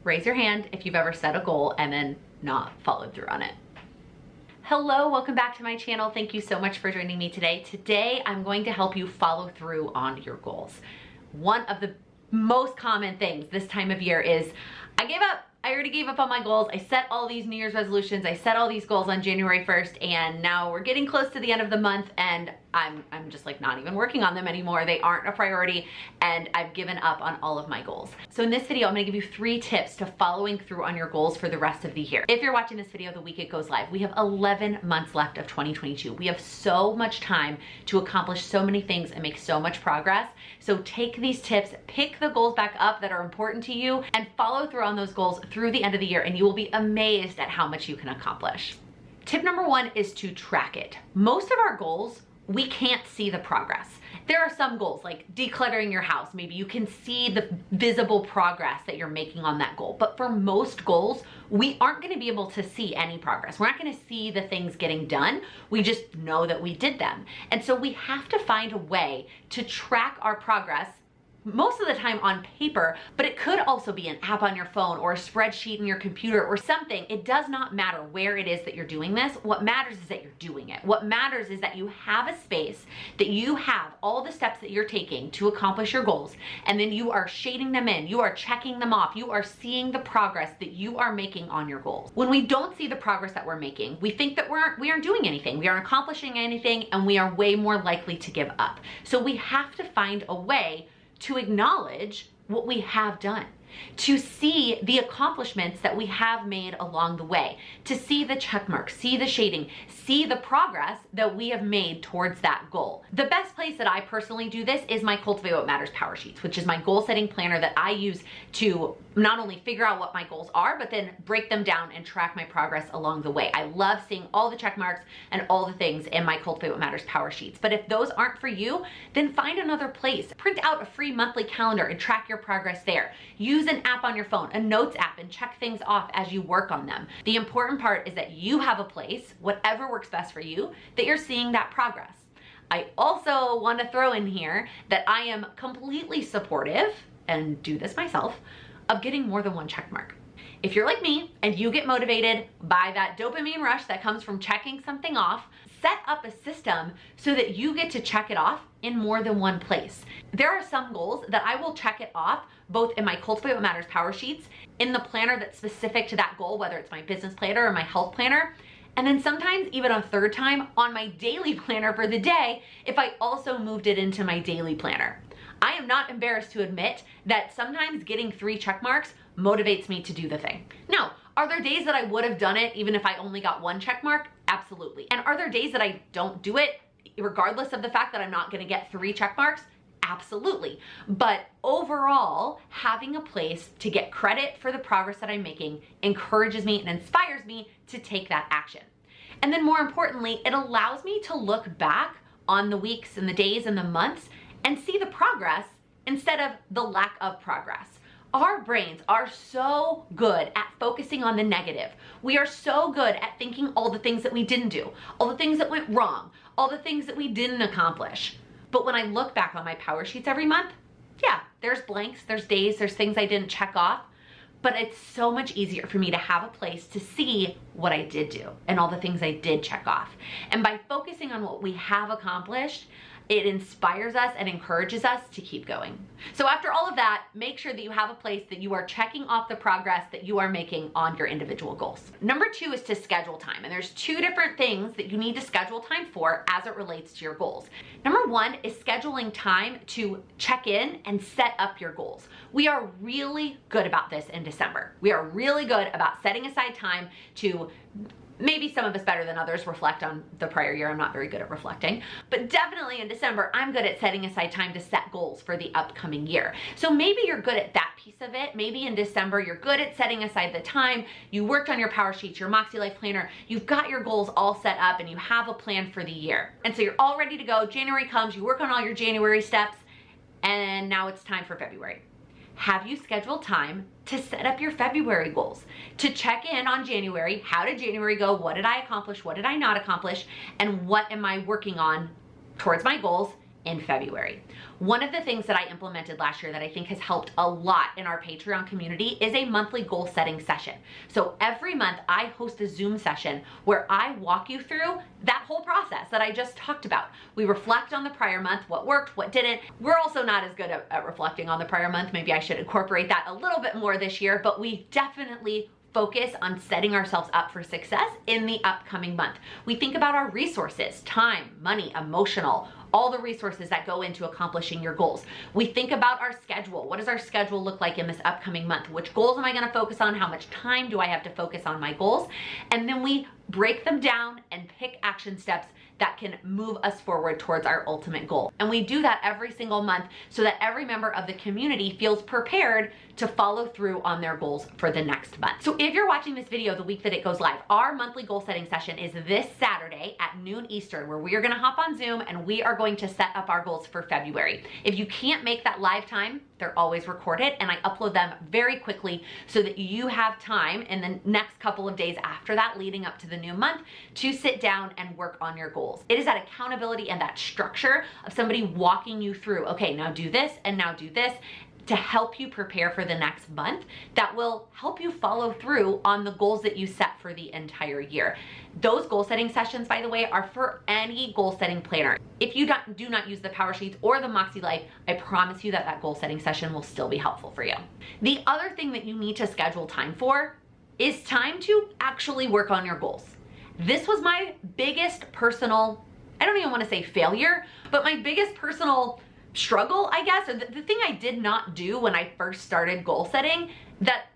Raise your hand if you've ever set a goal and then not followed through on it. Hello, welcome back to my channel. Thank you so much for joining me today. Today, I'm going to help you follow through on your goals. One of the most common things this time of year is, I gave up. I already gave up on my goals. I set all these New Year's resolutions. I set all these goals on January 1st, and now we're getting close to the end of the month, and I'm just like not even working on them anymore. They aren't a priority, and I've given up on all of my goals. So in this video, I'm gonna give you 3 tips to following through on your goals for the rest of the year. If you're watching this video the week it goes live, we have 11 months left of 2022. We have so much time to accomplish so many things and make so much progress. So take these tips, pick the goals back up that are important to you, and follow through on those goals through the end of the year, and you will be amazed at how much you can accomplish. Tip number 1 is to track it. Most of our goals, we can't see the progress. There are some goals like decluttering your house. Maybe you can see the visible progress that you're making on that goal. But for most goals, we aren't going to be able to see any progress. We're not going to see the things getting done. We just know that we did them. And so we have to find a way to track our progress, most of the time on paper, but it could also be an app on your phone or a spreadsheet in your computer or something. It does not matter where it is that you're doing this. What matters is that you're doing it. What matters is that you have a space, that you have all the steps that you're taking to accomplish your goals, and then you are shading them in, you are checking them off, you are seeing the progress that you are making on your goals. When we don't see the progress that we're making, we think that we aren't doing anything, we aren't accomplishing anything, and we are way more likely to give up. So we have to find a way to acknowledge what we have done, to see the accomplishments that we have made along the way, to see the check marks, see the shading, see the progress that we have made towards that goal. The best place that I personally do this is my Cultivate What Matters Power Sheets, which is my goal setting planner that I use to not only figure out what my goals are, but then break them down and track my progress along the way. I love seeing all the check marks and all the things in my Cultivate What Matters Power Sheets. But if those aren't for you, then find another place. Print out a free monthly calendar and track your progress there. Use an app on your phone, a notes app, and check things off as you work on them. The important part is that you have a place, whatever works best for you, that you're seeing that progress. I also want to throw in here that I am completely supportive, and do this myself, of getting more than one check mark. If you're like me and you get motivated by that dopamine rush that comes from checking something off, set up a system so that you get to check it off in more than one place. There are some goals that I will check it off both in my Cultivate What Matters Power Sheets, in the planner that's specific to that goal, whether it's my business planner or my health planner, and then sometimes even a third time on my daily planner for the day if I also moved it into my daily planner. I am not embarrassed to admit that sometimes getting 3 check marks motivates me to do the thing. Now, are there days that I would have done it even if I only got 1 check mark? Absolutely. And are there days that I don't do it regardless of the fact that I'm not gonna get 3 check marks? Absolutely. But overall, having a place to get credit for the progress that I'm making encourages me and inspires me to take that action. And then more importantly, it allows me to look back on the weeks and the days and the months and see the progress instead of the lack of progress. Our brains are so good at focusing on the negative. We are so good at thinking all the things that we didn't do, all the things that went wrong, all the things that we didn't accomplish. But when I look back on my power sheets every month, yeah, there's blanks, there's days, there's things I didn't check off, but it's so much easier for me to have a place to see what I did do and all the things I did check off. And by focusing on what we have accomplished, it inspires us and encourages us to keep going. So after all of that, make sure that you have a place that you are checking off the progress that you are making on your individual goals. Number 2 is to schedule time. And there's 2 different things that you need to schedule time for as it relates to your goals. Number 1 is scheduling time to check in and set up your goals. We are really good about this in December. We are really good about setting aside time to, maybe some of us better than others, reflect on the prior year. I'm not very good at reflecting, but definitely in December, I'm good at setting aside time to set goals for the upcoming year. So maybe you're good at that piece of it. Maybe in December, you're good at setting aside the time. You worked on your power sheets, your Moxie Life Planner. You've got your goals all set up and you have a plan for the year. And so you're all ready to go. January comes, you work on all your January steps, and now it's time for February. Have you scheduled time to set up your February goals, to check in on January? How did January go? What did I accomplish? What did I not accomplish? And what am I working on towards my goals in February. One of the things that I implemented last year that I think has helped a lot in our Patreon community is a monthly goal setting session. So every month I host a Zoom session where I walk you through that whole process that I just talked about. We reflect on the prior month, what worked, what didn't. We're also not as good at reflecting on the prior month. Maybe I should incorporate that a little bit more this year, but we definitely focus on setting ourselves up for success in the upcoming month. We think about our resources, time, money, emotional, all the resources that go into accomplishing your goals. We think about our schedule. What does our schedule look like in this upcoming month? Which goals am I gonna focus on? How much time do I have to focus on my goals? And then we break them down and pick action steps that can move us forward towards our ultimate goal. And we do that every single month so that every member of the community feels prepared to follow through on their goals for the next month. So if you're watching this video the week that it goes live, our monthly goal setting session is this Saturday at noon Eastern, where we are gonna hop on Zoom and we are going to set up our goals for February. If you can't make that live time, they're always recorded and I upload them very quickly so that you have time in the next couple of days after that, leading up to the new month, to sit down and work on your goals. It is that accountability and that structure of somebody walking you through, okay, now do this and now do this, to help you prepare for the next month that will help you follow through on the goals that you set for the entire year. Those goal setting sessions, by the way, are for any goal setting planner. If you do not use the Power Sheets or the Moxie Life, I promise you that that goal setting session will still be helpful for you. The other thing that you need to schedule time for is time to actually work on your goals. This was my biggest personal, I don't even want to say failure, but my biggest personal struggle, I guess, or the thing I did not do when I first started goal setting that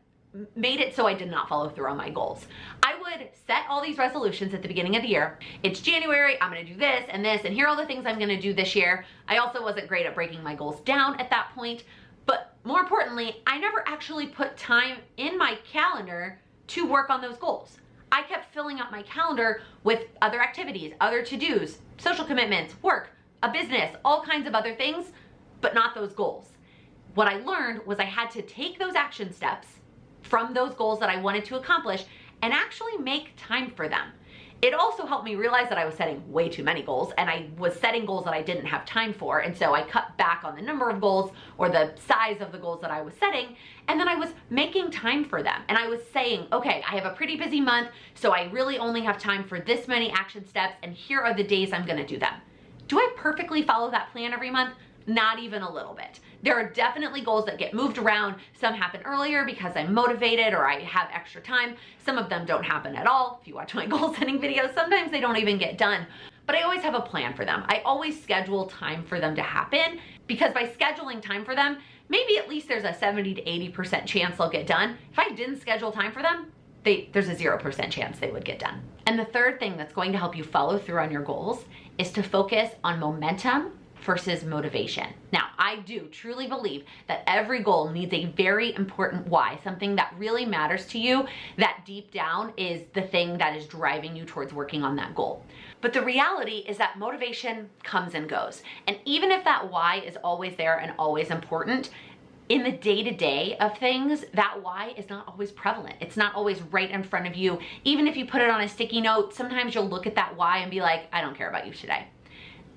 made it so I did not follow through on my goals. I would set all these resolutions at the beginning of the year. It's January, I'm gonna do this, and here are all the things I'm gonna do this year. I also wasn't great at breaking my goals down at that point, but more importantly, I never actually put time in my calendar to work on those goals. I kept filling up my calendar with other activities, other to-dos, social commitments, work, a business, all kinds of other things, but not those goals. What I learned was I had to take those action steps from those goals that I wanted to accomplish and actually make time for them. It also helped me realize that I was setting way too many goals and I was setting goals that I didn't have time for. And so I cut back on the number of goals or the size of the goals that I was setting. And then I was making time for them. And I was saying, okay, I have a pretty busy month, so I really only have time for this many action steps. And here are the days I'm gonna do them. Do I perfectly follow that plan every month? Not even a little bit. There are definitely goals that get moved around. Some happen earlier because I'm motivated or I have extra time. Some of them don't happen at all. If you watch my goal setting videos, sometimes they don't even get done. But I always have a plan for them. I always schedule time for them to happen because by scheduling time for them, maybe at least there's a 70 to 80% chance they'll get done. If I didn't schedule time for them, there's a 0% chance they would get done. And the third thing that's going to help you follow through on your goals is to focus on momentum versus motivation. Now, I do truly believe that every goal needs a very important why, something that really matters to you, that deep down is the thing that is driving you towards working on that goal. But the reality is that motivation comes and goes. And even if that why is always there and always important, in the day-to-day of things, that why is not always prevalent. It's not always right in front of you. Even if you put it on a sticky note, sometimes you'll look at that why and be like, I don't care about you today.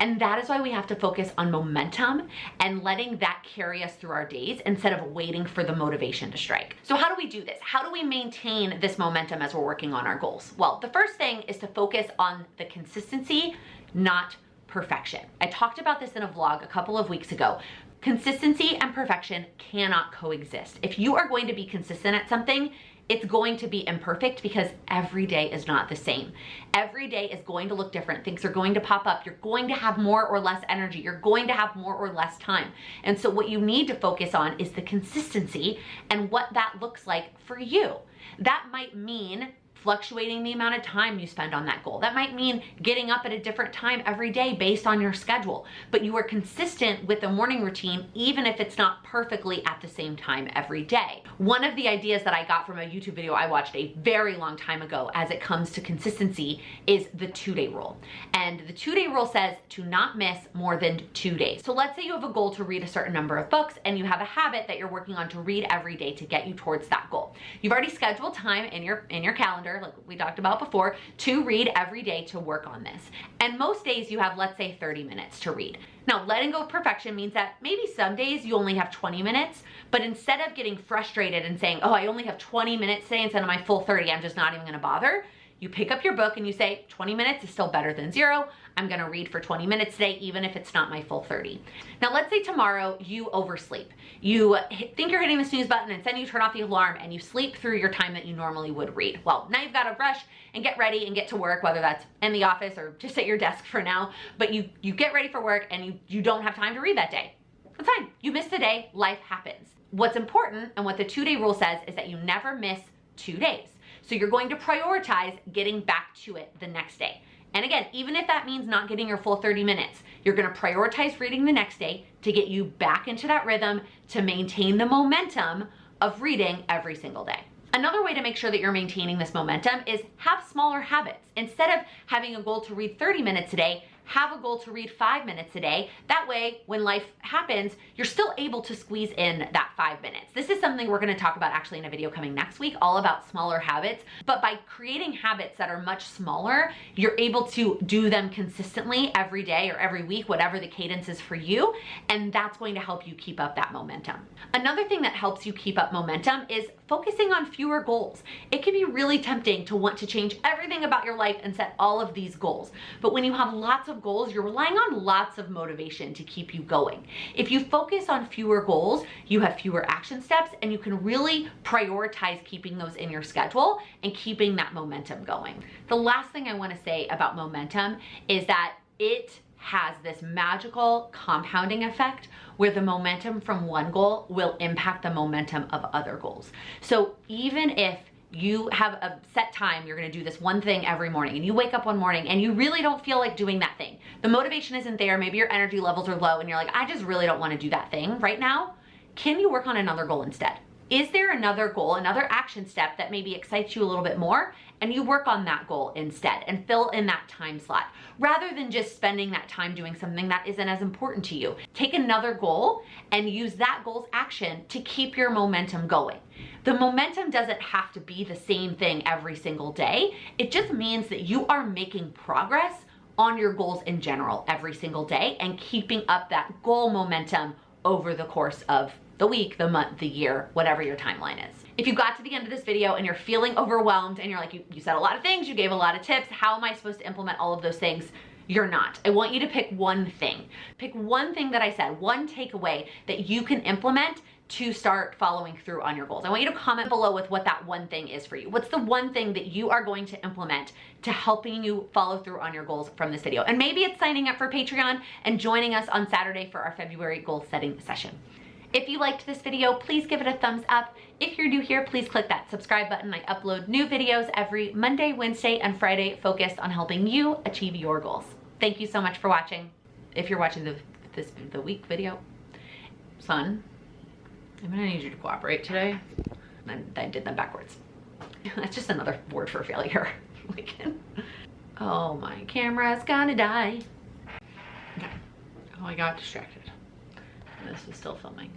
And that is why we have to focus on momentum and letting that carry us through our days instead of waiting for the motivation to strike. So how do we do this? How do we maintain this momentum as we're working on our goals? Well, the first thing is to focus on the consistency, not perfection. I talked about this in a vlog a couple of weeks ago. Consistency and perfection cannot coexist. If you are going to be consistent at something, it's going to be imperfect because every day is not the same. Every day is going to look different. Things are going to pop up. You're going to have more or less energy. You're going to have more or less time. And so what you need to focus on is the consistency and what that looks like for you. That might mean fluctuating the amount of time you spend on that goal. That might mean getting up at a different time every day based on your schedule, but you are consistent with the morning routine even if it's not perfectly at the same time every day. One of the ideas that I got from a YouTube video I watched a very long time ago as it comes to consistency is the 2-day rule. And the 2-day rule says to not miss more than 2 days. So let's say you have a goal to read a certain number of books and you have a habit that you're working on to read every day to get you towards that goal. You've already scheduled time in your calendar, like we talked about before, to read every day to work on this. And most days you have, let's say, 30 minutes to read. Now, letting go of perfection means that maybe some days you only have 20 minutes, but instead of getting frustrated and saying, oh, I only have 20 minutes today instead of my full 30, I'm just not even gonna bother, you pick up your book and you say, 20 minutes is still better than 0. I'm gonna read for 20 minutes today, even if it's not my full 30. Now, let's say tomorrow you oversleep. You think you're hitting the snooze button and then you turn off the alarm and you sleep through your time that you normally would read. Well, now you've gotta rush and get ready and get to work, whether that's in the office or just at your desk for now, but you get ready for work and you don't have time to read that day. That's fine, you missed a day, life happens. What's important and what the 2-day rule says is that you never miss 2 days. So you're going to prioritize getting back to it the next day. And again, even if that means not getting your full 30 minutes, you're gonna prioritize reading the next day to get you back into that rhythm to maintain the momentum of reading every single day. Another way to make sure that you're maintaining this momentum is have smaller habits. Instead of having a goal to read 30 minutes a day, have a goal to read 5 minutes a day. That way, when life happens, you're still able to squeeze in that 5 minutes. This is something we're gonna talk about actually in a video coming next week, all about smaller habits. But by creating habits that are much smaller, you're able to do them consistently every day or every week, whatever the cadence is for you. And that's going to help you keep up that momentum. Another thing that helps you keep up momentum is focusing on fewer goals. It can be really tempting to want to change everything about your life and set all of these goals. But when you have lots of goals, you're relying on lots of motivation to keep you going. If you focus on fewer goals, you have fewer action steps and you can really prioritize keeping those in your schedule and keeping that momentum going. The last thing I want to say about momentum is that it has this magical compounding effect where the momentum from one goal will impact the momentum of other goals. So even if you have a set time, you're gonna do this one thing every morning, and you wake up one morning and you really don't feel like doing that thing. The motivation isn't there, maybe your energy levels are low and you're like, I just really don't wanna do that thing right now. Can you work on another goal instead? Is there another goal, another action step that maybe excites you a little bit more, and you work on that goal instead and fill in that time slot rather than just spending that time doing something that isn't as important to you? Take another goal and use that goal's action to keep your momentum going. The momentum doesn't have to be the same thing every single day. It just means that you are making progress on your goals in general every single day and keeping up that goal momentum over the course of the week, the month, the year, whatever your timeline is. If you got to the end of this video and you're feeling overwhelmed and you're like, you said a lot of things, you gave a lot of tips, how am I supposed to implement all of those things? You're not. I want you to pick one thing. Pick one thing that I said, one takeaway that you can implement to start following through on your goals. I want you to comment below with what that one thing is for you. What's the one thing that you are going to implement to helping you follow through on your goals from this video? And maybe it's signing up for Patreon and joining us on Saturday for our February goal setting session. If you liked this video, please give it a thumbs up. If you're new here, please click that subscribe button. I upload new videos every Monday, Wednesday, and Friday focused on helping you achieve your goals. Thank you so much for watching. If you're watching the week video, son, I'm gonna need you to cooperate today. And I did them backwards. That's just another word for failure. Oh, my camera's gonna die. Okay. Oh, I got distracted. This is still filming.